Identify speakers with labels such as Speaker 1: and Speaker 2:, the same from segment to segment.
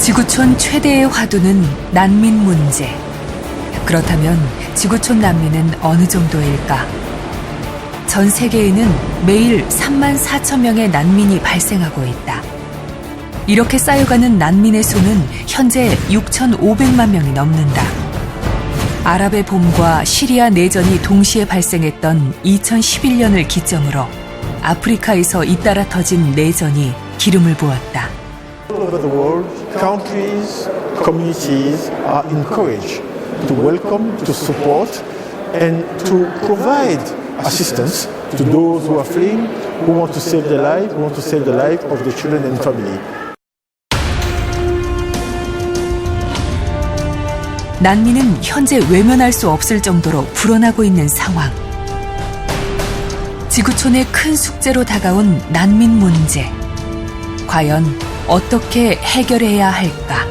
Speaker 1: 지구촌 최대의 화두는 난민 문제. 그렇다면 지구촌 난민은 어느 정도일까? 전 세계에는 매일 3만 4천 명의 난민이 발생하고 있다. 이렇게 쌓여가는 난민의 수는 현재 6,500만 명이 넘는다. 아랍의 봄과 시리아 내전이 동시에 발생했던 2011년을 기점으로 아프리카에서 잇따라 터진 내전이 기름을 부었다.
Speaker 2: All over the world, countries, communities are encouraged to welcome, to support, and to provide assistance to those who are fleeing, who want to save their life, who want to save the life of their children and family.
Speaker 1: 난민은 현재 외면할 수 없을 정도로 불어나고 있는 상황. 지구촌의 큰 숙제로 다가온 난민 문제. 과연 어떻게 해결해야 할까?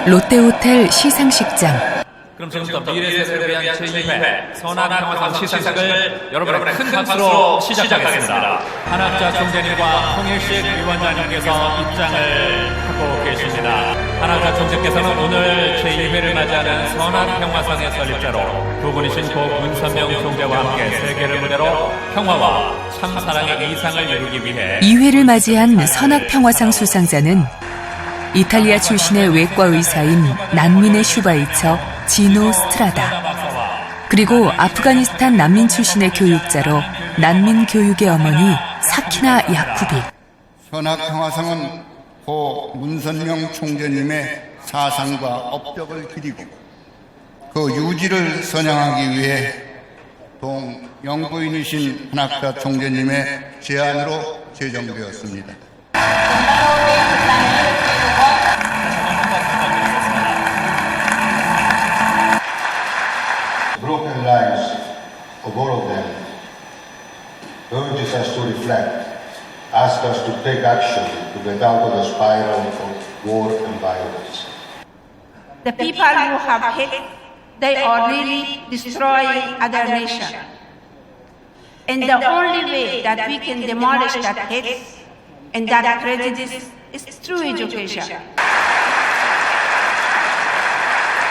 Speaker 1: 롯데호텔 시상식장.
Speaker 3: 그럼 지금부터 미래 세대를 위한 제2회 선악평화상 시상식을 여러분의 큰 박수로 시작하겠습니다. 한학자 총재님과 통일식 위원장님께서 입장을 하고 계십니다. 한학자 총재께서는 오늘 제2회를 맞이하는 선악평화상의 설립자로 두 분이신 고 문선명 총재와 함께 세계를 무대로 평화와 참사랑의 이상을 이루기 위해
Speaker 1: 2회를 맞이한 선악평화상 수상자는 이탈리아 출신의 외과 의사인 난민의 슈바이처 지노 스트라다, 그리고 아프가니스탄 난민 출신의 교육자로 난민 교육의 어머니 사키나 야쿠비.
Speaker 4: 선악평화상은 고 문선명 총재님의 사상과 업적을 기리고 그 유지를 선양하기 위해 동영부인이신 한학자 총재님의 제안으로 제정되었습니다.
Speaker 5: Broken lives of all of them urges us to reflect, ask us to take action to get out of the spiral of war and violence.
Speaker 6: The people you have hit, they are really destroying other nations. And the only way that we can demolish that hate and that prejudice is through education.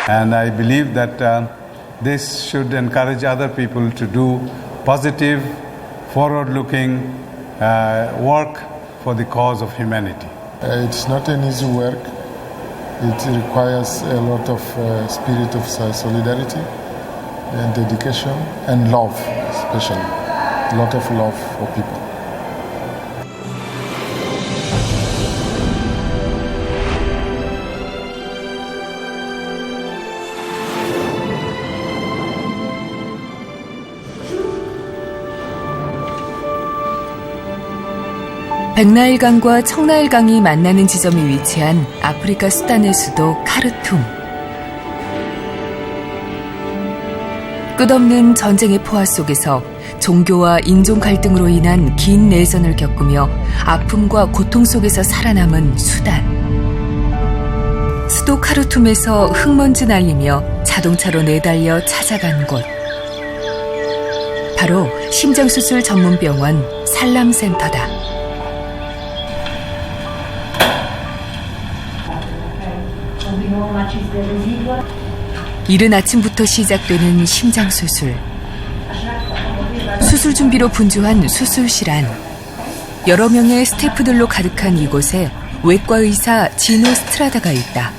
Speaker 7: And I believe that this should encourage other people to do positive, forward-looking work for the cause of humanity.
Speaker 8: It's not an easy work. It requires a lot of spirit of solidarity and dedication and love, especially. A lot of love for people.
Speaker 1: 백나일강과 청나일강이 만나는 지점이 위치한 아프리카 수단의 수도 카르툼. 끝없는 전쟁의 포화 속에서 종교와 인종 갈등으로 인한 긴 내전을 겪으며 아픔과 고통 속에서 살아남은 수단. 수도 카르툼에서 흙먼지 날리며 자동차로 내달려 찾아간 곳. 바로 심장수술 전문병원 살람센터다. 이른 아침부터 시작되는 심장수술. 수술 준비로 분주한 수술실 안. 여러 명의 스태프들로 가득한 이곳에 외과 의사 지노 스트라다가 있다.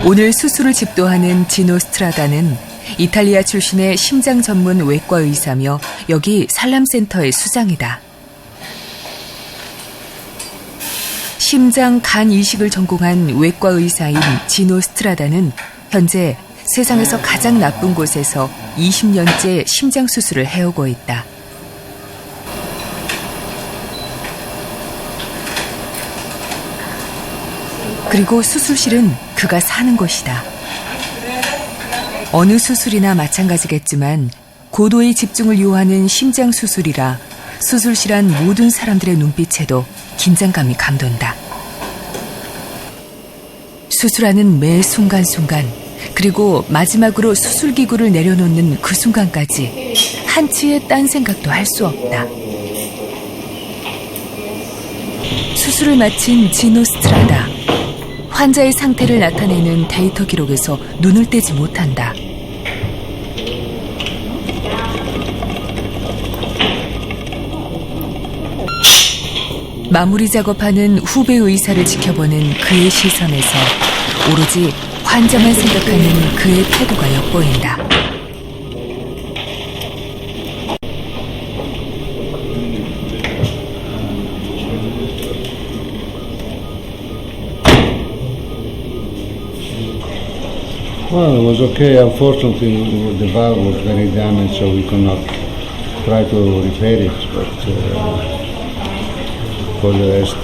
Speaker 1: 오늘 수술을 집도하는 지노 스트라다는 이탈리아 출신의 심장 전문 외과 의사며 여기 살람센터의 수장이다. 심장, 간 이식을 전공한 외과 의사인 지노 스트라다는 현재 세상에서 가장 나쁜 곳에서 20년째 심장 수술을 해오고 있다. 그리고 수술실은 그가 사는 곳이다. 어느 수술이나 마찬가지겠지만 고도의 집중을 요하는 심장 수술이라 수술실 안 모든 사람들의 눈빛에도 긴장감이 감돈다. 수술하는 매 순간순간, 그리고 마지막으로 수술기구를 내려놓는 그 순간까지 한치의 딴 생각도 할 수 없다. 수술을 마친 지노 스트라다. 환자의 상태를 나타내는 데이터 기록에서 눈을 떼지 못한다. 마무리 작업하는 후배 의사를 지켜보는 그의 시선에서 오로지 환자만 생각하는 그의 태도가 엿보인다.
Speaker 9: Well, it was okay. Unfortunately, the valve was very damaged, so we could not try to repair it. But for the rest,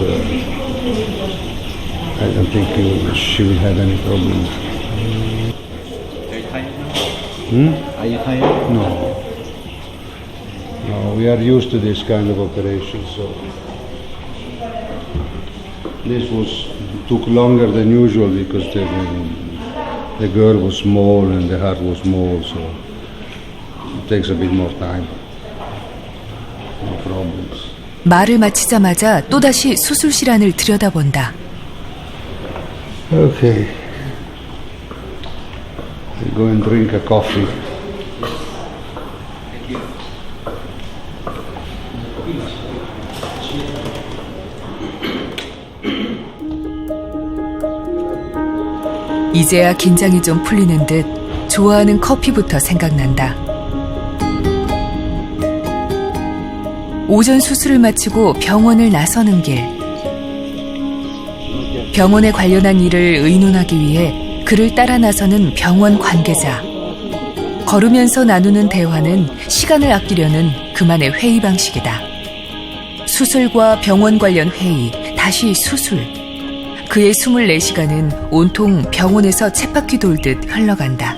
Speaker 9: I don't think she will have any problem.
Speaker 10: Are you tired?
Speaker 9: No. No, we are used to this kind of operation, so this took longer than usual because the girl was small and the heart was small, so it takes a bit more time. No problems.
Speaker 1: 말을 마치자마자 또다시 수술실 안을 들여다본다.
Speaker 9: Okay. We go and drink a coffee.
Speaker 1: 이제야 긴장이 좀 풀리는 듯 좋아하는 커피부터 생각난다. 오전 수술을 마치고 병원을 나서는 길. 병원에 관련한 일을 의논하기 위해 그를 따라 나서는 병원 관계자. 걸으면서 나누는 대화는 시간을 아끼려는 그만의 회의 방식이다. 수술과 병원 관련 회의, 다시 수술. 그의 24시간은 온통 병원에서 쳇바퀴 돌듯 흘러간다.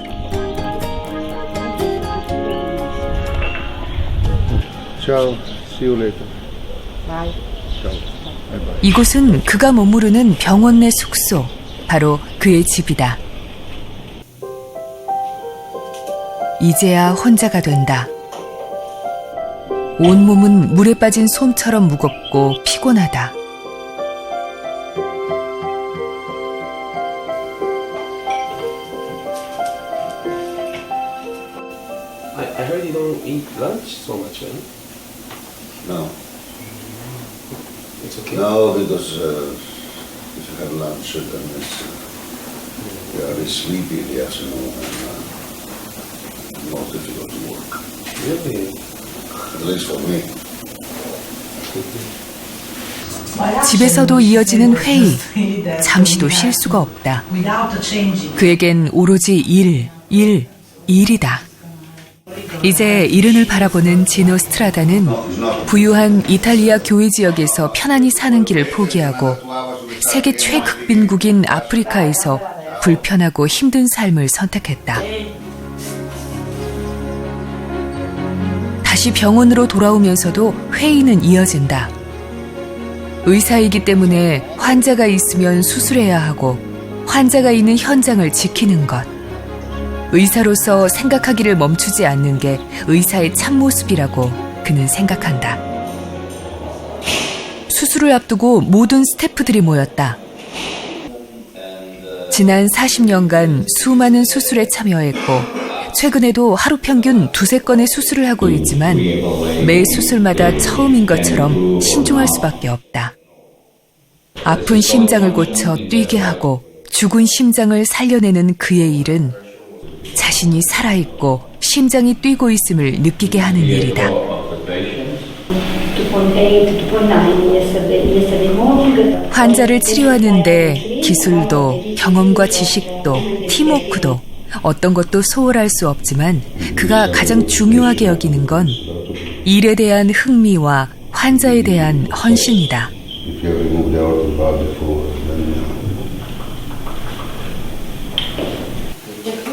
Speaker 9: Ciao. See you later.
Speaker 6: Bye.
Speaker 9: Ciao. Bye bye.
Speaker 1: 이곳은 그가 머무르는 병원 내 숙소, 바로 그의 집이다. 이제야 혼자가 된다. 온몸은 물에 빠진 솜처럼 무겁고 피곤하다.
Speaker 10: I heard you don't eat lunch so much, man.
Speaker 5: No.
Speaker 10: It's okay.
Speaker 5: No, because if you have lunch, then it's, you are very sleepy in the afternoon and more difficult to work.
Speaker 10: Really?
Speaker 5: At least for me.
Speaker 1: 집에서도 이어지는 회의, 잠시도 쉴 수가 없다. 그에겐 오로지 일이다. 이제 이른을 바라보는 지노 스트라다는 부유한 이탈리아 교회 지역에서 편안히 사는 길을 포기하고 세계 최극빈국인 아프리카에서 불편하고 힘든 삶을 선택했다. 다시 병원으로 돌아오면서도 회의는 이어진다. 의사이기 때문에 환자가 있으면 수술해야 하고 환자가 있는 현장을 지키는 것. 의사로서 생각하기를 멈추지 않는 게 의사의 참모습이라고 그는 생각한다. 수술을 앞두고 모든 스태프들이 모였다. 지난 40년간 수많은 수술에 참여했고 최근에도 하루 평균 2-3건의 수술을 하고 있지만 매 수술마다 처음인 것처럼 신중할 수밖에 없다. 아픈 심장을 고쳐 뛰게 하고 죽은 심장을 살려내는 그의 일은 자신이 살아있고 심장이 뛰고 있음을 느끼게 하는 일이다. 환자를 치료하는데 기술도 경험과 지식도 팀워크도 어떤 것도 소홀할 수 없지만 그가 가장 중요하게 여기는 건 일에 대한 흥미와 환자에 대한 헌신이다.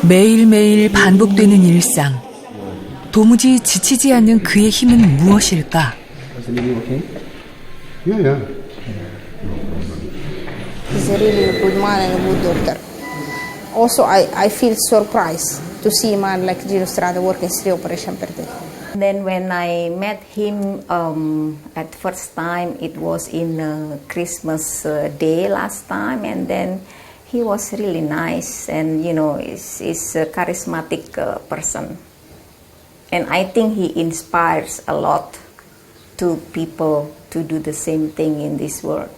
Speaker 1: 매일매일 반복되는 일상. 도무지 지치지 않는 그의 힘은 무엇일까?
Speaker 10: Is Lily okay?
Speaker 4: Yeah, yeah.
Speaker 11: He's a really good man and a good doctor. Also, I feel surprised to see a man like Gino Strada working 3 operations per day.
Speaker 12: Then when I met him at first time, it was in Christmas Day last time, and then he was really nice and is a charismatic person. And I think he inspires a lot to people to do the same thing in this world.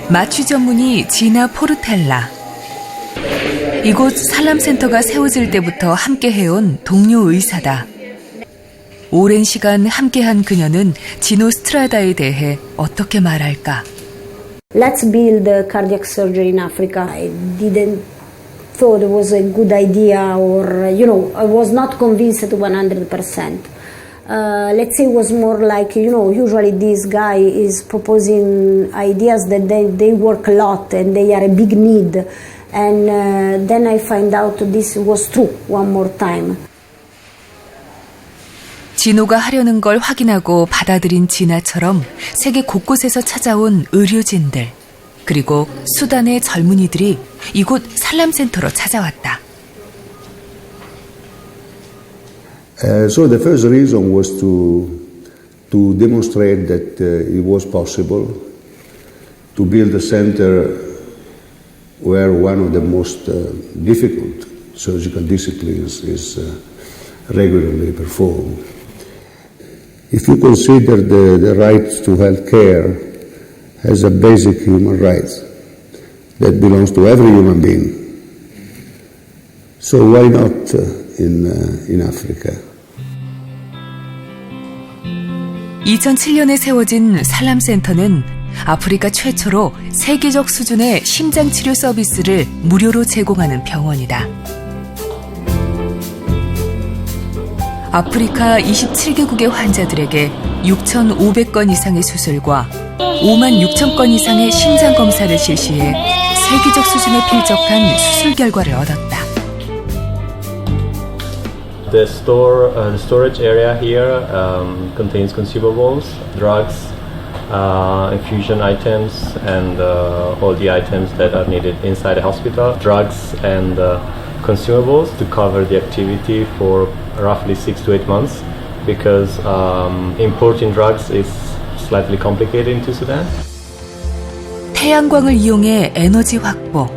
Speaker 1: 마취 전문의 지나 포르텔라. 이곳 살람센터가 세워질 때부터 함께 해온 동료 의사다. 오랜 시간 함께한 그녀는 지노 스트라다에 대해 어떻게 말할까?
Speaker 13: Let's build cardiac surgery in Africa. I didn't thought it was a good idea, or I was not convinced 100%. Let's say it was more like, usually this guy is proposing ideas that they work a lot and they are a big need. And then I find out this was true one more time.
Speaker 1: 진호가 하려는 걸 확인하고 받아들인 진아처럼 세계 곳곳에서 찾아온 의료진들, 그리고 수단의 젊은이들이 이곳 살람센터로 찾아왔다.
Speaker 5: So the first reason was to demonstrate that it was possible to build a center where one of the most difficult surgical disciplines is regularly performed. If you consider the right to health care as a basic human right that belongs to every human being, so why not in Africa?
Speaker 1: 2007년에 세워진 살람센터는 아프리카 최초로 세계적 수준의 심장치료 서비스를 무료로 제공하는 병원이다. 아프리카 27개국의 환자들에게 6,500건 이상의 수술과 56,000건 이상의 심장 검사를 실시해 세계적 수준에 필적한 수술 결과를 얻었다.
Speaker 14: The storage area here contains consumables, drugs, infusion items, and all the items that are needed inside the hospital. Drugs and consumables to cover the activity for roughly 6 to 8 months, because importing drugs is slightly complicated into Sudan.
Speaker 1: 태양광을 이용해 에너지 확보,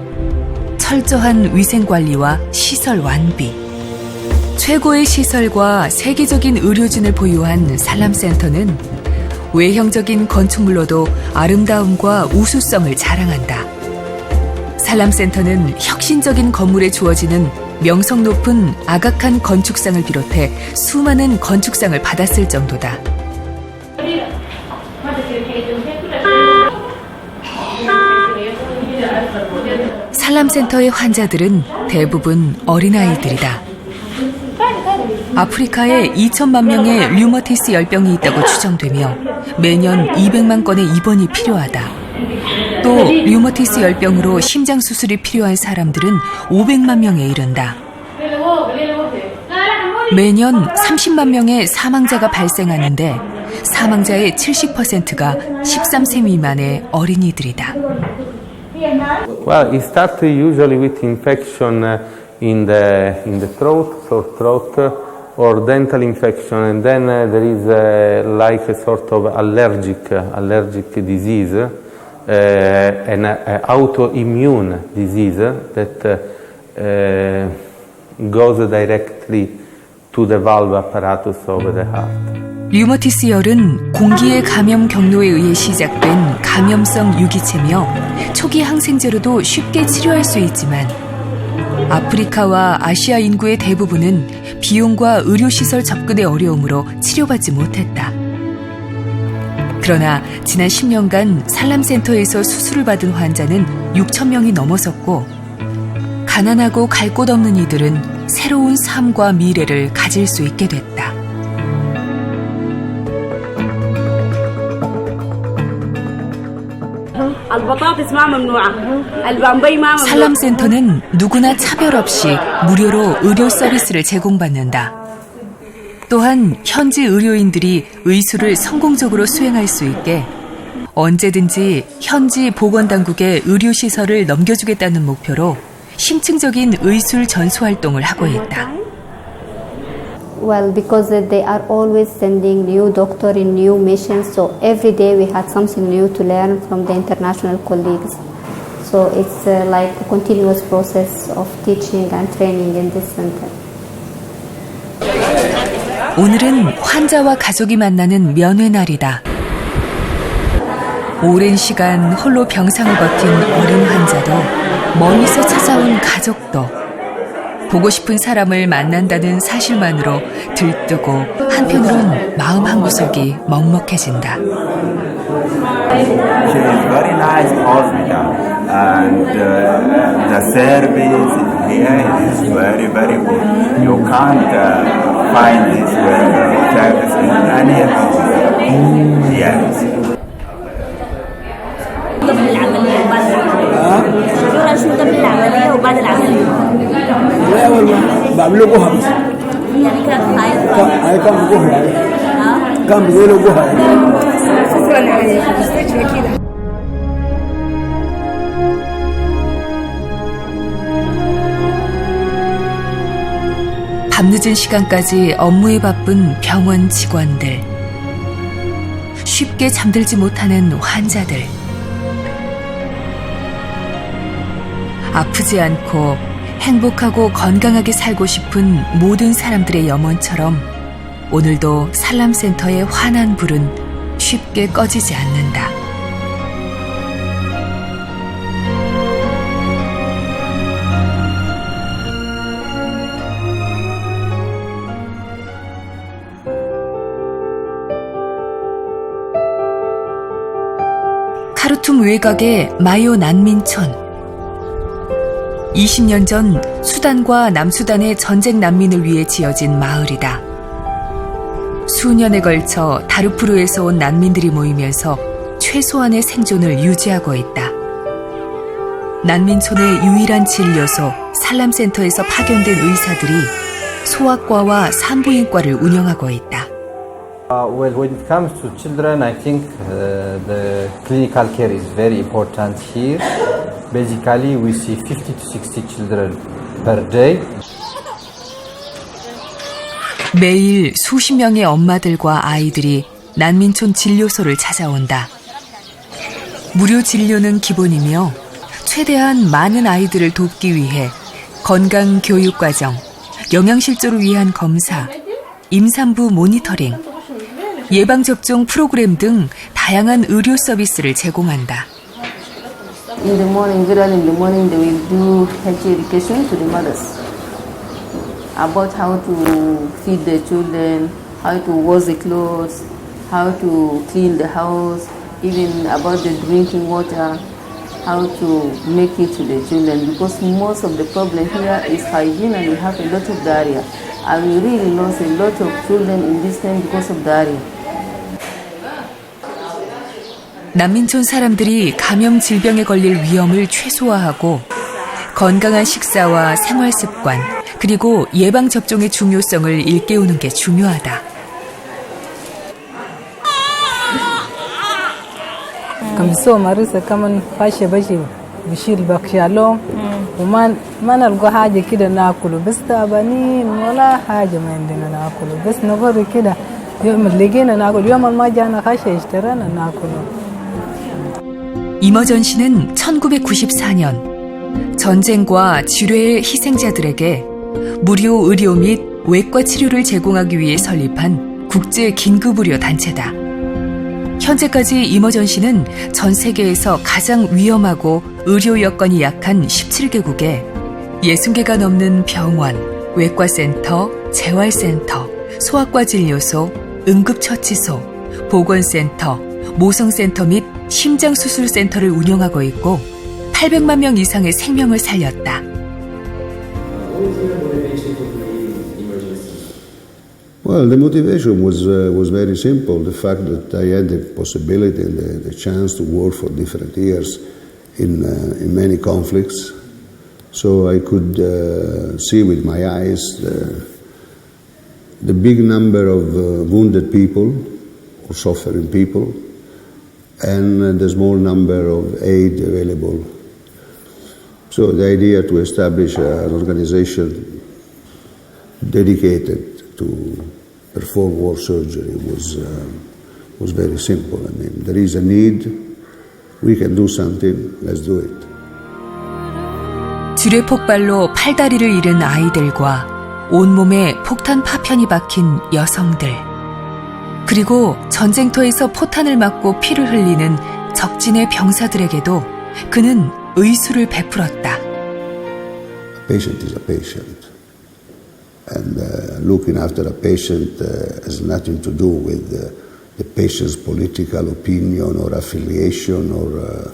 Speaker 1: 철저한 위생 관리와 시설 완비. 최고의 시설과 세계적인 의료진을 보유한 살람센터는 외형적인 건축물로도 아름다움과 우수성을 자랑한다. 살람센터는 혁신적인 건물에 주어지는 명성 높은 아가칸 건축상을 비롯해 수많은 건축상을 받았을 정도다. 살람센터의 환자들은 대부분 어린아이들이다. 아프리카에 2천만 명의 류머티스 열병이 있다고 추정되며 매년 200만 건의 입원이 필요하다. 또 류머티스 열병으로 심장 수술이 필요한 사람들은 500만 명에 이른다. 매년 30만 명의 사망자가 발생하는데 사망자의 70%가 13세 미만의 어린이들이다.
Speaker 15: Well, it starts usually with infection in the throat, sore throat, or dental infection, and then there is like a sort of allergic disease, an autoimmune disease that goes directly to the valve apparatus of the heart.
Speaker 1: 류머티스열은 공기의 감염 경로에 의해 시작된 감염성 유기체며 초기 항생제로도 쉽게 치료할 수 있지만 아프리카와 아시아 인구의 대부분은 비용과 의료시설 접근의 어려움으로 치료받지 못했다. 그러나 지난 10년간 살람센터에서 수술을 받은 환자는 6천 명이 넘어섰고 가난하고 갈 곳 없는 이들은 새로운 삶과 미래를 가질 수 있게 됐다. 살람센터는 누구나 차별 없이 무료로 의료 서비스를 제공받는다. 또한 현지 의료인들이 의술을 성공적으로 수행할 수 있게 언제든지 현지 보건당국에 의료시설을 넘겨주겠다는 목표로 심층적인 의술 전수 활동을 하고 있다.
Speaker 16: Well, because they are always sending new doctor in new missions, so every day we had something new to learn from the international colleagues. So it's like a continuous process of teaching and training in this center.
Speaker 1: 오늘은 환자와 가족이 만나는 면회 날이다. 오랜 시간 홀로 병상을 버틴 어린 환자도 멀리서 찾아온 가족도 보고 싶은 사람을 만난다는 사실만으로 들뜨고 한편으론 마음 한구석이 먹먹해진다.
Speaker 17: She is very nice hospital and the service here is very good. You can't find this service in any hospital. Yes.
Speaker 18: شو قبل العملية وبعد العملية؟
Speaker 19: لا أول ما بعملوا جوها بس.
Speaker 18: يعني كان
Speaker 19: هاي كان جوها كان بيقولوا جوها.
Speaker 18: شكرا يعني مستشفى كده.
Speaker 1: 밤늦은 시간까지 업무에 바쁜 병원 직원들. 쉽게 잠들지 못하는 환자들. 아프지 않고 행복하고 건강하게 살고 싶은 모든 사람들의 염원처럼 오늘도 살람센터의 환한 불은 쉽게 꺼지지 않는다. 카르툼 외곽의 마요 난민촌. 20년 전 수단과 남수단의 전쟁 난민을 위해 지어진 마을이다. 수년에 걸쳐 다르푸르에서 온 난민들이 모이면서 최소한의 생존을 유지하고 있다. 난민촌의 유일한 진료소 살람센터에서 파견된 의사들이 소아과와 산부인과를 운영하고 있다.
Speaker 20: Well, when it comes to children, I think the clinical care is very important here. Basically, we see 50 to 60 children per day.
Speaker 1: 매일 수십 명의 엄마들과 아이들이 난민촌 진료소를 찾아온다. 무료 진료는 기본이며 최대한 많은 아이들을 돕기 위해 건강 교육 과정, 영양실조를 위한 검사, 임산부 모니터링, 예방접종 프로그램 등 다양한 의료 서비스를 제공한다.
Speaker 16: In the morning, very early in the morning, they will do health education to the mothers about how to feed the children, how to wash the clothes, how to clean the house, even about the drinking water, how to make it to the children. Because most of the problem here is hygiene, and we have a lot of diarrhea. And we really lost a lot of children in this time because of diarrhea.
Speaker 1: 난민촌 사람들이 감염 질병에 걸릴 위험을 최소화하고 건강한 식사와 생활 습관, 그리고 예방 접종의 중요성을 일깨우는 게 중요하다.
Speaker 21: kamso marisa kaman fashe bashi bishil bakshalom وما ما نلقى حاجة كده ناكله بس تعبانين ولا حاجة ما عندنا ناكله بس نقرر كده يوم اللي لقينا ناكل يوم ما جانا خشة اشترانا ناكله.
Speaker 1: 이머전시는 1994년 전쟁과 지뢰의 희생자들에게 무료 의료 및 외과 치료를 제공하기 위해 설립한 국제 긴급의료 단체다. 현재까지 이머전시는 전 세계에서 가장 위험하고 의료 여건이 약한 17개국에 60개가 넘는 병원, 외과센터, 재활센터, 소아과 진료소, 응급처치소, 보건센터, 모성센터 및 심장수술센터를 운영하고 있고 800만 명 이상의 생명을 살렸다.
Speaker 5: Well, the motivation was very simple. The fact that I had the possibility and the chance to work for different years in many conflicts, so I could see with my eyes the big number of wounded people or suffering people, and the small number of aid available. So the idea to establish an organization dedicated to perform war surgery was very simple. I mean, there is a need, we can do something, let's do it.
Speaker 1: 지뢰 폭발로 팔다리를 잃은 아이들과 온몸에 폭탄 파편이 박힌 여성들, 그리고 전쟁터에서 포탄을 맞고 피를 흘리는 적진의 병사들에게도 그는 의술을 베풀었다.
Speaker 5: A patient is a patient. And looking after a patient has nothing to do with the patient's political opinion or affiliation or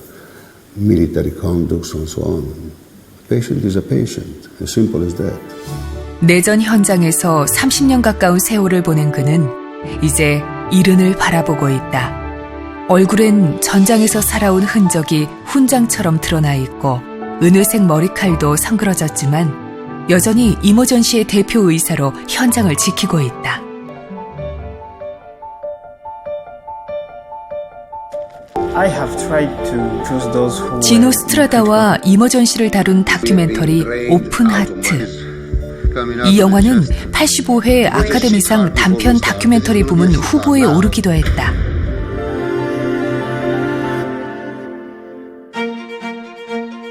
Speaker 5: military conduct and so on. A patient is a patient, as simple as that.
Speaker 1: 내전 현장에서 30년 가까운 세월을 보낸 그는 이제 이른을 바라보고 있다. 얼굴엔 전장에서 살아온 흔적이 훈장처럼 드러나 있고 은회색 머리칼도 상그러졌지만 여전히 이머전시의 대표 의사로 현장을 지키고 있다. 지노 스트라다와 이머전시를 다룬 다큐멘터리 오픈 하트. 이 영화는 85회 아카데미상 단편 다큐멘터리 부문 후보에 오르기도 했다.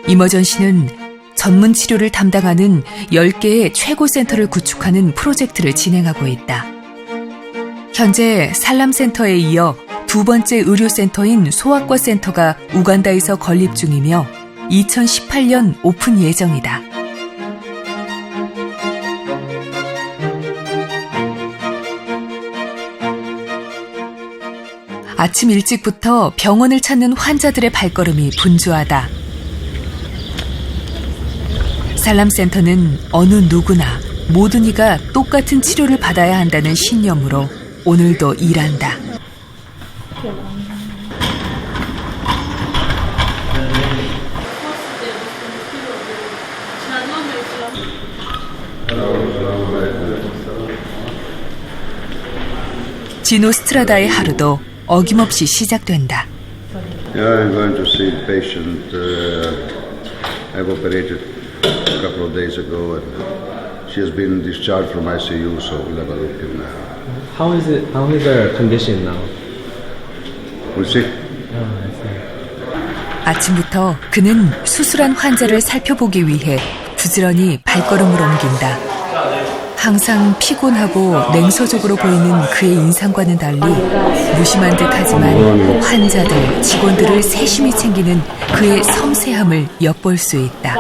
Speaker 1: 이머전시는 전문 치료를 담당하는 10개의 최고 센터를 구축하는 프로젝트를 진행하고 있다. 현재 살람센터에 이어 두 번째 의료센터인 소아과 센터가 우간다에서 건립 중이며 2018년 오픈 예정이다. 아침 일찍부터 병원을 찾는 환자들의 발걸음이 분주하다. 살람센터는 어느 누구나 모든 이가 똑같은 치료를 받아야 한다는 신념으로 오늘도 일한다. 지노 스트라다의 하루도 어김없이 시작된다.
Speaker 5: Yeah, I'm going to see the patient. I've operated a couple of days ago, and she has been discharged from ICU, so we'll have a look in now.
Speaker 10: How is her condition now?
Speaker 5: We'll see.
Speaker 1: 아침부터 그는 수술한 환자를 살펴보기 위해 부지런히 발걸음을 옮긴다. 항상 피곤하고 냉소적으로 보이는 그의 인상과는 달리 무심한 듯하지만 환자들, 직원들을 세심히 챙기는 그의 섬세함을 엿볼 수 있다.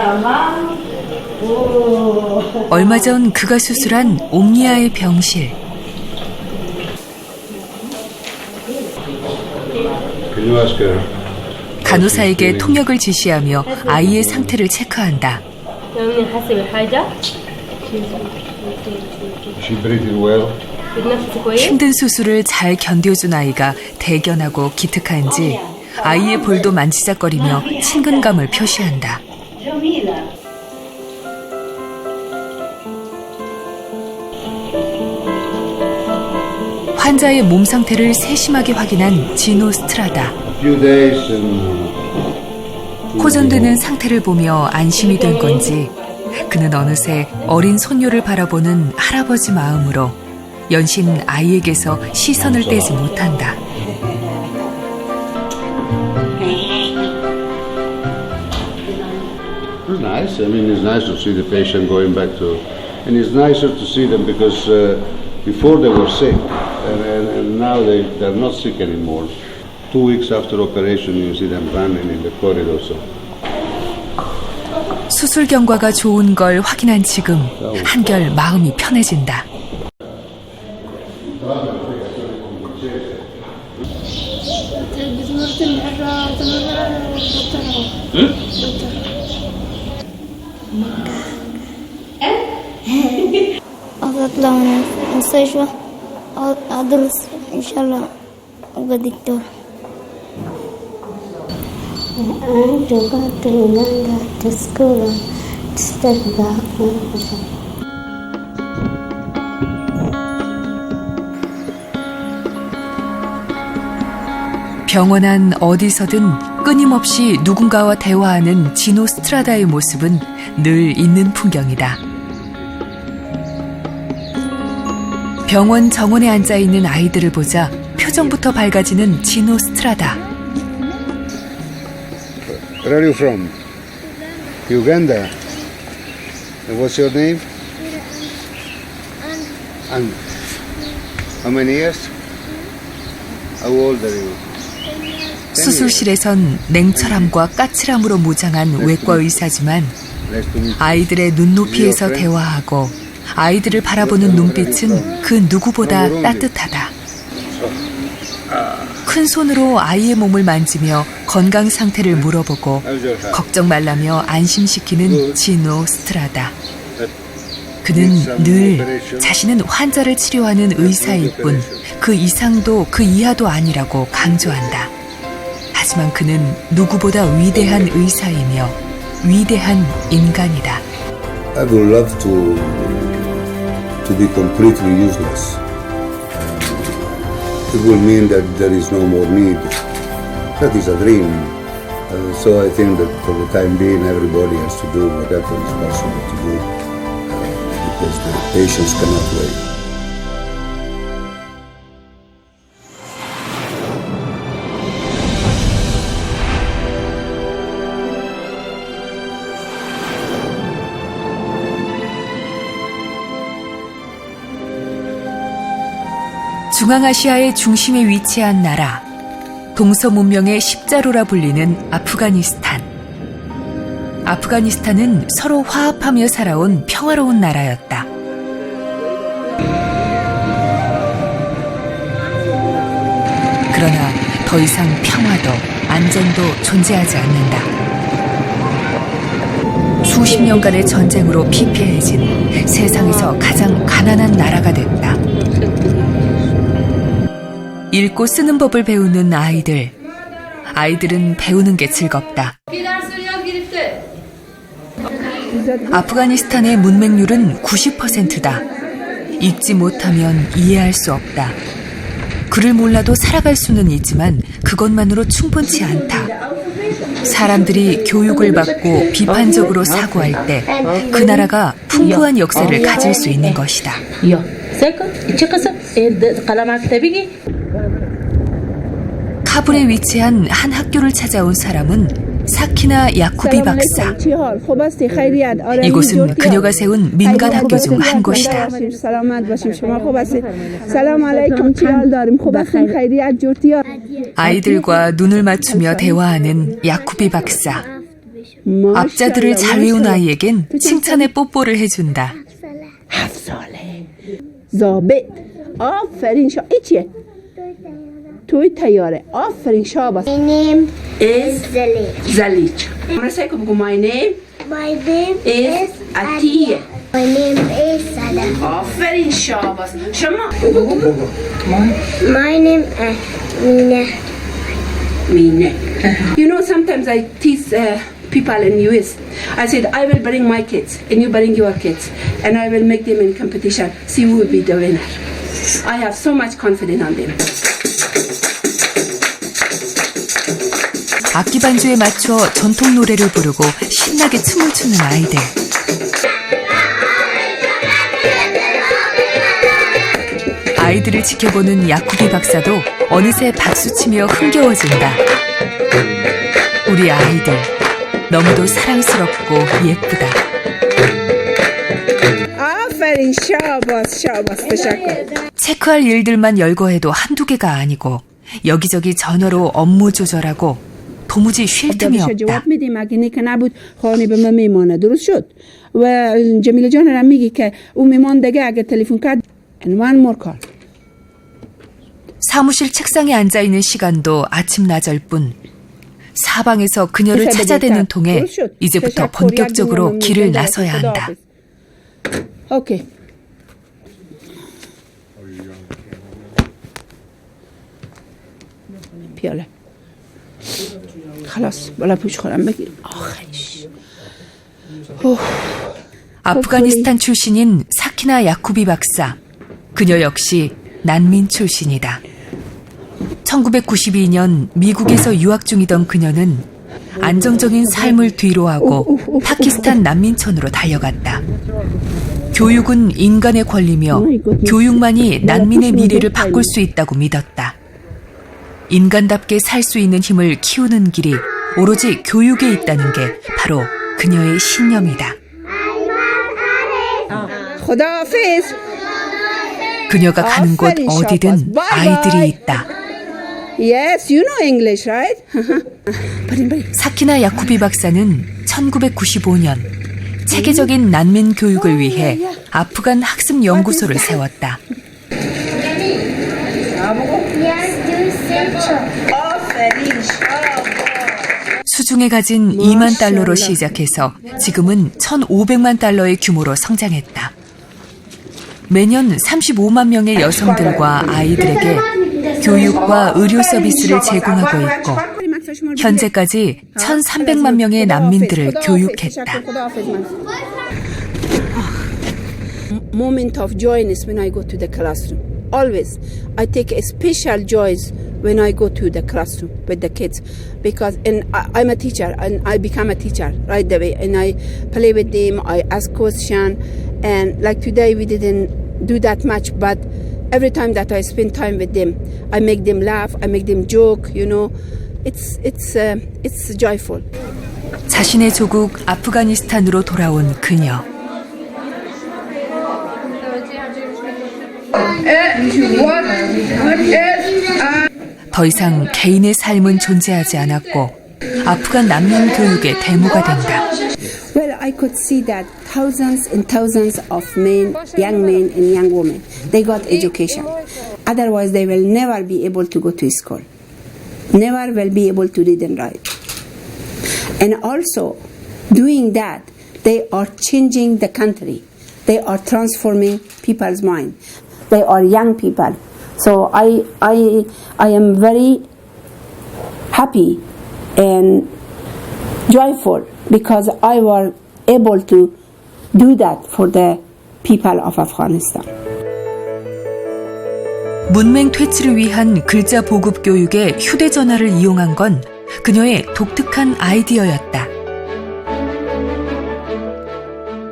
Speaker 1: 얼마 전 그가 수술한 옴니아의 병실. 간호사에게 통역을 지시하며 아이의 상태를 체크한다. 힘든 수술을 잘 견뎌준 아이가 대견하고 기특한지 아이의 볼도 만지작거리며 친근감을 표시한다. 환자의 몸 상태를 세심하게 확인한 지노 스트라다. 호전되는 상태를 보며 안심이 된 건지 그는 어느새 어린 손녀를 바라보는 할아버지 마음으로 연신 아이에게서 시선을 떼지 못한다.
Speaker 5: It's nice. I mean, it's nice to see the patient going back to, and it's nicer to see them because before they were sick, and now they're not sick anymore. 2 weeks after operation, you see them running in the corridors.
Speaker 1: 수술 경과가 좋은 걸 확인한 지금 한결 마음이 편해진다.
Speaker 2: أطلع من المستشفى أدرس إن شاء الله أبقى دكتور. I go to Uganda to school to study the
Speaker 1: 병원 안 어디서든 끊임없이 누군가와 대화하는 지노 스트라다의 모습은 늘 있는 풍경이다. 병원 정원에 앉아있는 아이들을 보자 표정부터 밝아지는 지노 스트라다.
Speaker 5: Where are you from? Uganda. And what's your name? And how many years? How old are you?
Speaker 1: 수술실에선 냉철함과 까칠함으로 무장한 외과 의사지만 아이들의 눈높이에서 대화하고 아이들을 바라보는 눈빛은 그 누구보다 따뜻하다. 큰 손으로 아이의 몸을 만지며 건강 상태를 물어보고 걱정 말라며 안심시키는 지노 스트라다. 그는 늘 자신은 환자를 치료하는 의사일 뿐 그 이상도 그 이하도 아니라고 강조한다. 하지만 그는 누구보다 위대한 의사이며 위대한 인간이다.
Speaker 5: I would love to be completely useless. It will mean that there is no more need. That is a dream. So I think that for the time being, everybody has to do whatever is possible to do because the patients cannot wait.
Speaker 1: 중앙아시아의 중심에 위치한 나라, 동서문명의 십자로라 불리는 아프가니스탄. 아프가니스탄은 서로 화합하며 살아온 평화로운 나라였다. 그러나 더 이상 평화도 안전도 존재하지 않는다. 수십 년간의 전쟁으로 피폐해진 세상에서 가장 가난한 나라가 됐다. 읽고 쓰는 법을 배우는 아이들. 아이들은 배우는 게 즐겁다. 아프가니스탄의 문맹률은 90%다. 읽지 못하면 이해할 수 없다. 글을 몰라도 살아갈 수는 있지만 그것만으로 충분치 않다. 사람들이 교육을 받고 비판적으로 사고할 때 그 나라가 풍부한 역사를 가질 수 있는 것이다. 카불에 위치한 한 학교를 찾아온 사람은 사키나 야쿠비 박사. 이곳은 그녀가 세운 민간 학교 중 한 곳이다. 아이들과 눈을 맞추며 대화하는 야쿠비 박사. 앞자들을 잘 외운 아이에겐 칭찬의 뽀뽀를 해준다.
Speaker 6: توی تیاره آفرین شاباس. My name is Zalik. My name is Atiye. My name is Sada. آفرین شاباس. شما My name is Mina. You know, sometimes I teach people in US. I said I will bring my kids and you bring your kids and I will make them in competition. See who will be the winner. I have so much confidence on them.
Speaker 1: 악기 반주에 맞춰 전통 노래를 부르고 신나게 춤을 추는 아이들. 아이들을 지켜보는 야쿠비 박사도 어느새 박수치며 흥겨워진다. 우리 아이들 너무도 사랑스럽고 예쁘다. 체크할 일들만 열거해도 한두 개가 아니고 여기저기 전화로 업무 조절하고 도무지 쉴 틈이 없다. 사무실 책상에 앉아있는 시간도 아침 나절뿐 사방에서 그녀를 찾아대는 통에 이제부터 본격적으로 길을 나서야 한다.
Speaker 11: اوكي بيلا خلاص ولا بوش خورم بگیر آخرش
Speaker 1: 아프가니스탄 출신인 사키나 야쿠비 박사. 그녀 역시 난민 출신이다. 1992년 미국에서 유학 중이던 그녀는 안정적인 삶을 뒤로하고 파키스탄 난민촌으로 달려갔다. 교육은 인간의 권리며 교육만이 난민의 미래를 바꿀 수 있다고 믿었다. 인간답게 살 수 있는 힘을 키우는 길이 오로지 교육에 있다는 게 바로 그녀의 신념이다. 그녀가 가는 곳 어디든 아이들이 있다.
Speaker 11: Yes, you know English, right?
Speaker 1: 사키나 야쿠비 박사는 1995년 체계적인 난민 교육을 위해 아프간 학습 연구소를 세웠다. 수중에 가진 2만 달러로 시작해서 지금은 1,500만 달러의 규모로 성장했다. 매년 35만 명의 여성들과 아이들에게 교육과 의료 서비스를 제공하고 있고 현재까지 1,300만 명의 난민들을 교육했다.
Speaker 11: Moment of joyness when I go to the classroom. Always, I take a special joy when I go to the classroom with the kids because I'm a teacher and I become a teacher right away and I play with them, I ask questions and like today we didn't do that much but every time that I spend time with them, I make them laugh, I make them joke, you know. It's joyful.
Speaker 1: 자신의 조국 아프가니스탄으로 돌아온 그녀. 더 이상 개인의 삶은 존재하지 않았고 아프간 난민 교육의 대모가 된다.
Speaker 11: Well, I could see that thousands and thousands of men, young men and young women, they got education. Otherwise, they will never be able to go to school. Never will be able to read and write. And also, doing that, they are changing the country. They are transforming people's mind. They are young people. So I am very happy and joyful because I was able to do that for the people of Afghanistan.
Speaker 1: 문맹 퇴치를 위한 글자 보급 교육에 휴대전화를 이용한 건 그녀의 독특한 아이디어였다.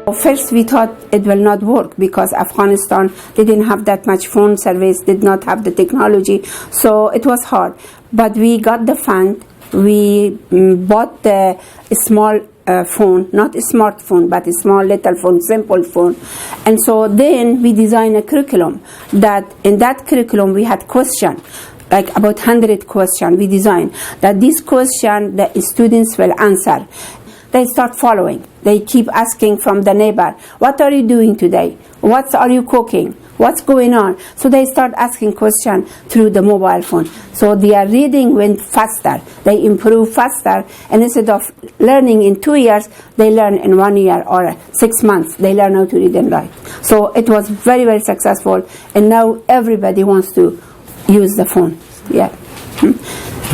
Speaker 11: First we thought it will not work because Afghanistan didn't have that much phone service, did not have the technology, so it was hard. But we got the fund, we bought the small phone, not a smartphone, but a small little phone, simple phone. And so then we designed a curriculum that in that curriculum we had questions, like about 100 questions we designed, that this question the students will answer. They start following. They keep asking from the neighbor, what are you doing today? What are you cooking? What's going on? So they start asking questions through the mobile phone. So their reading went faster. They improve faster. And instead of learning in 2 years, they learn in 1 year or 6 months. They learn how to read and write. So it was very, very successful. And now everybody wants to use the phone. Yeah.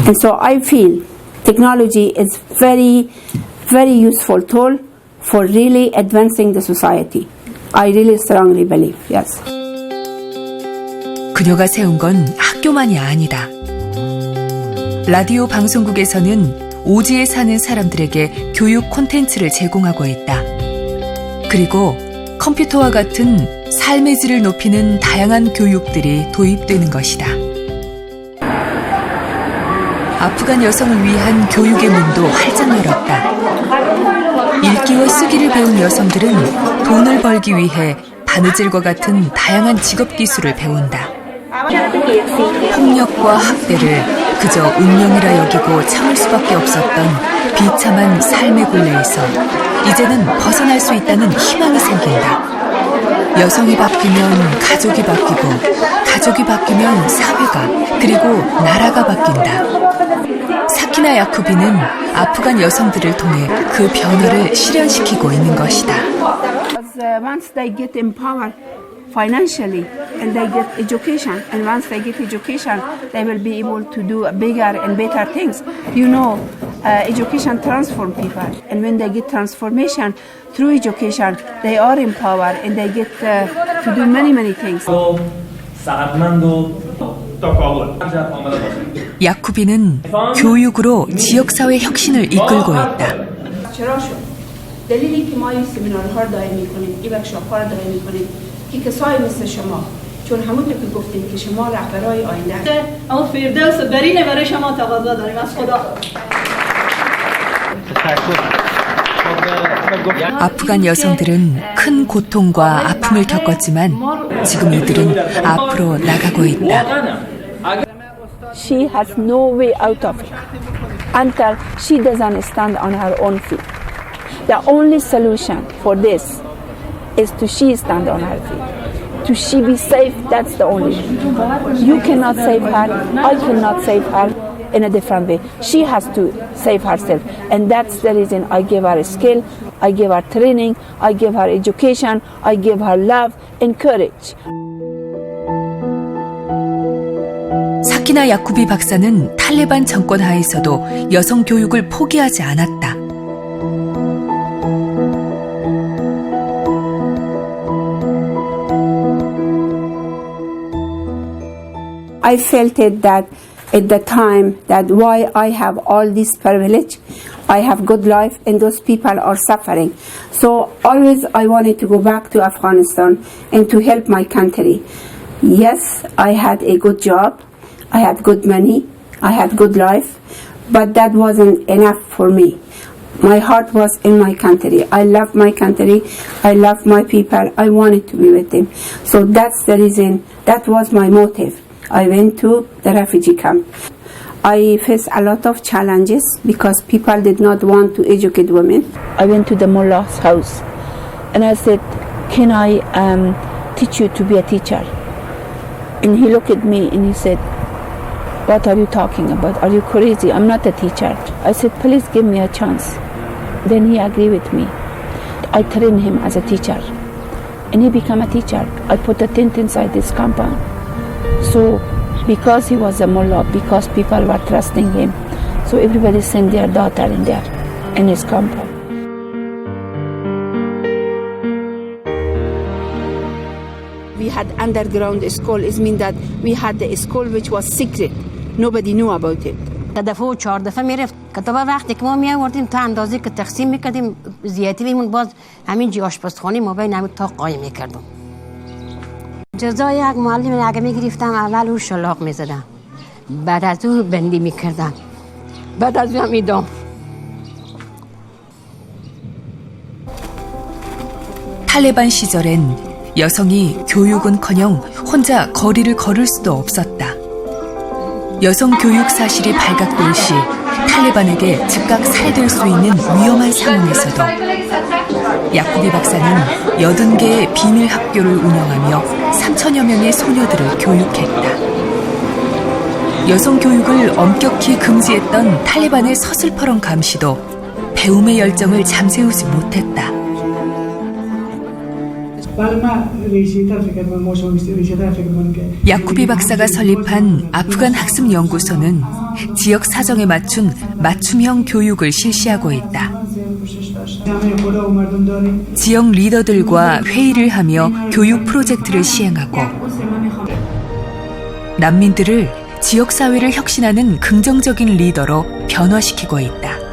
Speaker 11: And so I feel technology is very useful tool for really advancing the society. I really strongly believe, yes.
Speaker 1: 그녀가 세운 건 학교만이 아니다. 라디오 방송국에서는 오지에 사는 사람들에게 교육 콘텐츠를 제공하고 있다. 그리고 컴퓨터와 같은 삶의 질을 높이는 다양한 교육들이 도입되는 것이다. 아프간 여성을 위한 교육의 문도 활짝 열었다. 읽기와 쓰기를 배운 여성들은 돈을 벌기 위해 바느질과 같은 다양한 직업 기술을 배운다. 폭력과 학대를 그저 운명이라 여기고 참을 수밖에 없었던 비참한 삶의 굴레에서 이제는 벗어날 수 있다는 희망이 생긴다. 여성이 바뀌면 가족이 바뀌고 가족이 바뀌면 사회가 그리고 나라가 바뀐다. 사키나 야쿠비는 아프간 여성들을 통해 그 변화를 실현시키고 있는 것이다.
Speaker 6: Once they get empowered financially and they get education, and once they get education, they will be able to do bigger and better things. You know, education transforms people, and when they get transformation through education, they are empowered and they get to do many things.
Speaker 1: 야쿠비는 교육으로 지역사회 혁신을 이끌고 있다.
Speaker 6: دلیلی که ما این سمینارها رو دائم می‌کنیم، این ورکشاپ‌ها رو دائم می‌کنیم که کسایی مثل شما، چون همونطور که گفتیم که شما رهبرای آینده هستید.
Speaker 3: اما فردوس برینه برای شما تقاضا داریم از خدا.
Speaker 1: 아프간 여성들은 큰 고통과 아픔을 겪었지만 지금 이들은 앞으로 나가고 있다.
Speaker 11: She has no way out of it until she doesn't stand on her own feet. The only solution for this is to she stand on her feet. To she be safe, that's the only. You cannot save her, I cannot save her in a different way. She has to save herself. And that's the reason I give her a skill, I give her training, I give her education, I give her love and courage.
Speaker 1: 사키나 야쿠비 박사는 탈레반 정권 하에서도 여성 교육을 포기하지 않았다.
Speaker 11: I felt it that at the time that why I have all this privilege, I have good life and those people are suffering. So always I wanted to go back to Afghanistan and to help my country. Yes, I had a good job, I had good money, I had good life, but that wasn't enough for me. My heart was in my country. I love my country, I love my people, I wanted to be with them. So that's the reason, that was my motive. I went to the refugee camp. I faced a lot of challenges because people did not want to educate women. I went to the mullah's house and I said, can I teach you to be a teacher? And he looked at me and he said, what are you talking about? Are you crazy? I'm not a teacher. I said, please give me a chance. Then he agreed with me. I trained him as a teacher and he became a teacher. I put a tent inside this compound. So because he was a mullah, because people were trusting him, so everybody sent their daughter in there, in his compound.
Speaker 6: We had underground school. It means that we had a school which was secret. Nobody knew about it.
Speaker 22: دفعه و 4 دفعه میرفت کتابا وقتی که ما می آوردیم تا اندازه که تقسیم میکردیم زیادی میمون باز همین جی آشپزخانه ما بین همین تا قایم میکردم. جزای یک معلم اگه میگرفتم اول او شلاق میزدم بعد از او بندی میکردم بعد از او هم ایدام.
Speaker 1: 탈레반 시절엔 여성이 교육은커녕 혼자 거리를 걸을 수도 없었다. 여성 교육 사실이 발각될 시 탈레반에게 즉각 살해될 수 있는 위험한 상황에서도 야쿠비 박사는 80개의 비밀 학교를 운영하며 3천여 명의 소녀들을 교육했다. 여성 교육을 엄격히 금지했던 탈레반의 서슬퍼런 감시도 배움의 열정을 잠재우지 못했다. 야쿠비 박사가 설립한 아프간 학습 연구소는 지역 사정에 맞춘 맞춤형 교육을 실시하고 있다. 지역 리더들과 회의를 하며 교육 프로젝트를 시행하고 난민들을 지역 사회를 혁신하는 긍정적인 리더로 변화시키고 있다.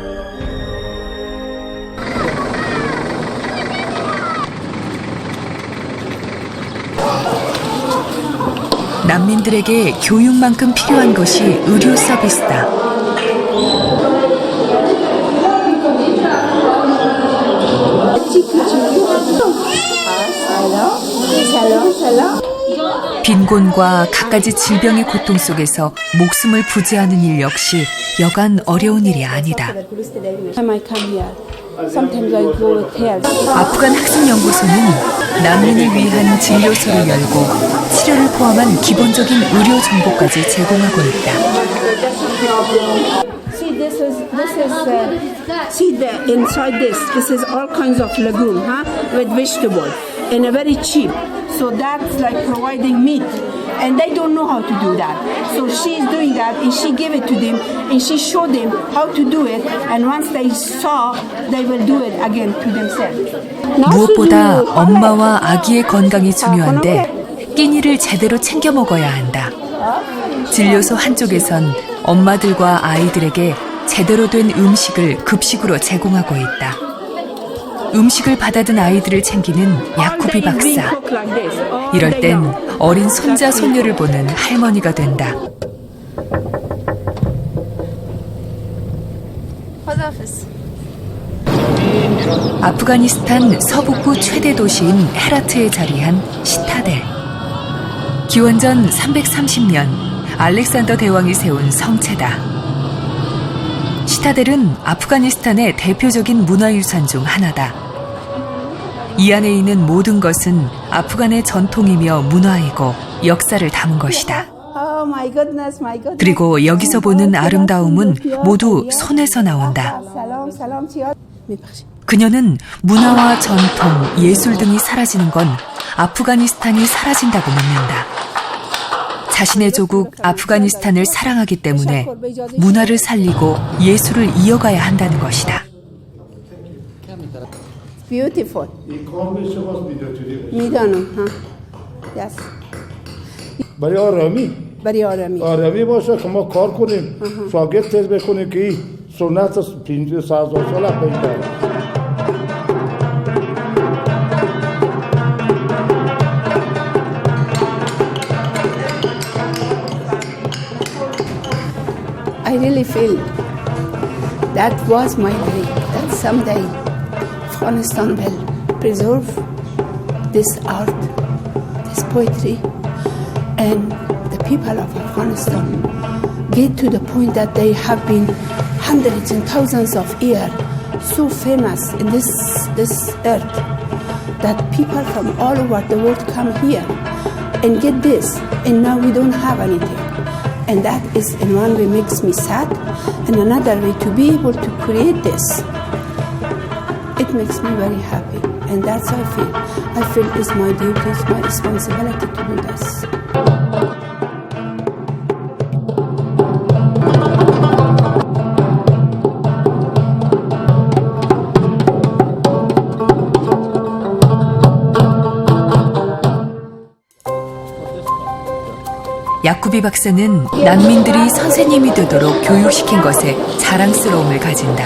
Speaker 1: 난민들에게 교육만큼 필요한 것이 의료 서비스다. 빈곤과 갖가지 질병의 고통 속에서 목숨을 부지하는 일 역시 여간 어려운 일이 아니다. 아프간 학습연구소는 난민을 위한 진료소를 열고 치료를 포함한 기본적인 의료 정보까지 제공하고 있다.
Speaker 11: this is see the inside this is all kinds of legume, with vegetable, and a very cheap. So that's like providing meat, and they don't know how to do that. So she's doing that, and she gave it to them, and she showed them how to do it. And once they saw, they will do it again to themselves.
Speaker 1: 무엇보다 엄마와 아기의 건강이 중요한데 끼니를 제대로 챙겨 먹어야 한다. 진료소 한쪽에선 엄마들과 아이들에게 제대로 된 음식을 급식으로 제공하고 있다. 음식을 받아든 아이들을 챙기는 야쿠비 박사. 이럴 땐 어린 손자 손녀를 보는 할머니가 된다. 아프가니스탄 서북부 최대 도시인 헤라트에 자리한 시타델. 기원전 330년 알렉산더 대왕이 세운 성체다. 시타델은 아프가니스탄의 대표적인 문화유산 중 하나다. 이 안에 있는 모든 것은 아프간의 전통이며 문화이고 역사를 담은 것이다. 그리고 여기서 보는 아름다움은 모두 손에서 나온다. 그녀는 문화와 전통, 예술 등이 사라지는 건 아프가니스탄이 사라진다고 믿는다. 자신의 조국 아프가니스탄을 사랑하기 때문에 문화를 살리고 예술을 이어가야 한다는 것이다.
Speaker 11: Beautiful. میدانم ها. Yes.
Speaker 7: برای آرامی.
Speaker 11: برای آرامی.
Speaker 7: آرامی باشه که ما کار کنیم. شاگرد تیز بکنیم که این سنت 50 سال پیدا.
Speaker 11: I really feel that was my dream, that someday Afghanistan will preserve this art, this poetry, and the people of Afghanistan get to the point that they have been hundreds and thousands of years so famous in this earth that people from all over the world come here and get this, and now we don't have anything. And that is in one way makes me sad, and another way to be able to create this, it makes me very happy, and that's how I feel. I feel it's my duty, it's my responsibility to do this.
Speaker 1: 야쿠비 박사는 난민들이 선생님이 되도록 교육시킨 것에 자랑스러움을 가진다.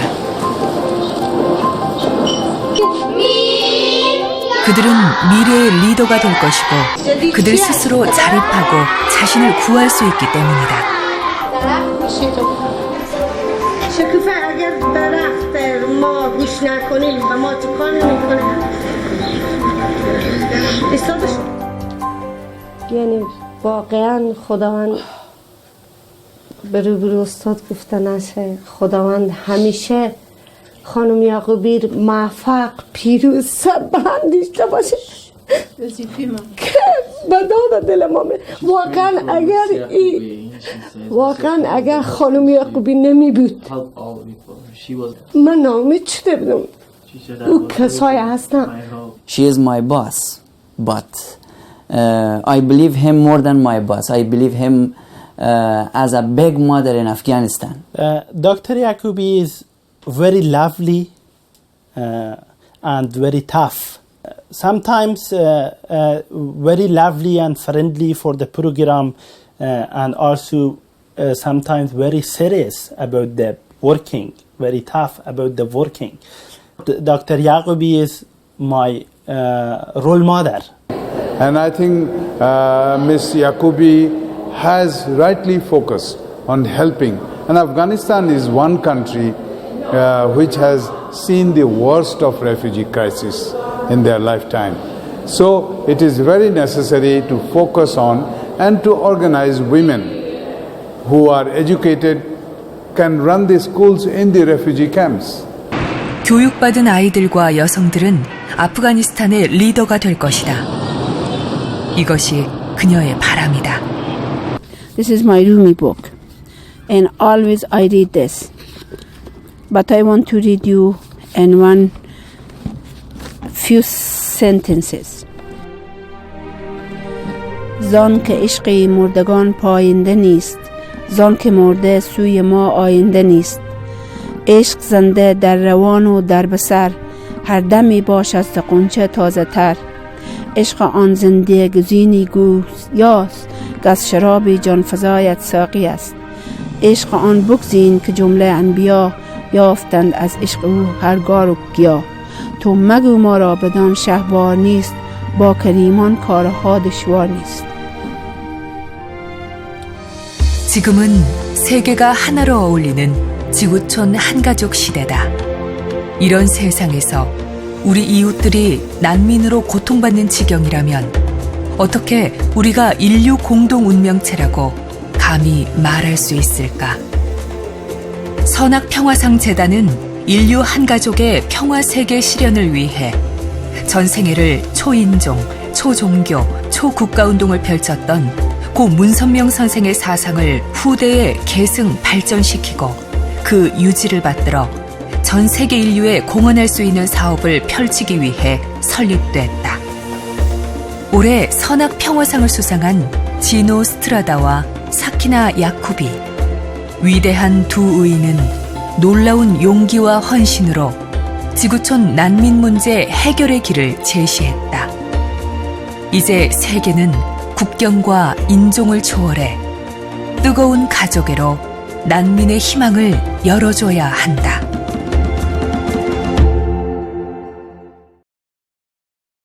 Speaker 1: 그들은 미래의 리더가 될 것이고 그들 스스로 자립하고 자신을 구할 수 있기 때문이다.
Speaker 2: واقعا خداوند به روبرو استاد گفته نشه. خداوند همیشه خانم یعقوبی موفق، پیروز، سربلند داشته باشه که به داد دل ما واقعا اگر خانم یعقوبی نمی بود من ناامید شده بودم. او کسای هستم.
Speaker 8: She is my boss, but I believe him more than my boss. I believe him as a big mother in Afghanistan.
Speaker 23: Dr. Yacoubi is very lovely and very tough. Sometimes very lovely and friendly for the program, and also sometimes very serious about the working, very tough about the working. Dr. Yacoubi is my role model.
Speaker 9: And I think Ms. Yacoubi has rightly focused on helping. And Afghanistan is one country which has seen the worst of refugee crisis in their lifetime. So it is very necessary to focus on and to organize women who are educated, can run the schools in the refugee camps.
Speaker 1: 교육받은 아이들과 여성들은 아프가니스탄의 리더가 될 것이다. 이것이 그녀의 바람이다.
Speaker 11: This is my Rumi book, and always I read this. but I want to read you in one few sentences. زان که عشق مردگان پاینده نیست، زان که مرده سوی ما آینده نیست. عشق زنده در روان و در بسر، هر دمی باشد ز غنچه تازه تر. عشق آن زنده گزینی گویاست، که از شراب جان فزایت ساقی است. عشق آن بگزین که جمله انبیا، یافتند از عشق او هر گار و گیا. تو مگو ما را بدان شهوار نیست، با کریمان کارها دشوار نیست.
Speaker 1: 지금은 세계가 하나로 어울리는 지구촌 한가족 시대다. 이런 세상에서 우리 이웃들이 난민으로 고통받는 지경이라면 어떻게 우리가 인류 공동 운명체라고 감히 말할 수 있을까? 선악평화상 재단은 인류 한가족의 평화세계 실현을 위해 전생애를 초인종, 초종교, 초국가운동을 펼쳤던 고 문선명 선생의 사상을 후대에 계승 발전시키고 그 유지를 받들어 전 세계 인류에 공헌할 수 있는 사업을 펼치기 위해 설립됐다. 올해 선악평화상을 수상한 지노 스트라다와 사키나 야쿠비. 위대한 두 의인은 놀라운 용기와 헌신으로 지구촌 난민 문제 해결의 길을 제시했다. 이제 세계는 국경과 인종을 초월해 뜨거운 가족애로 난민의 희망을 열어줘야 한다.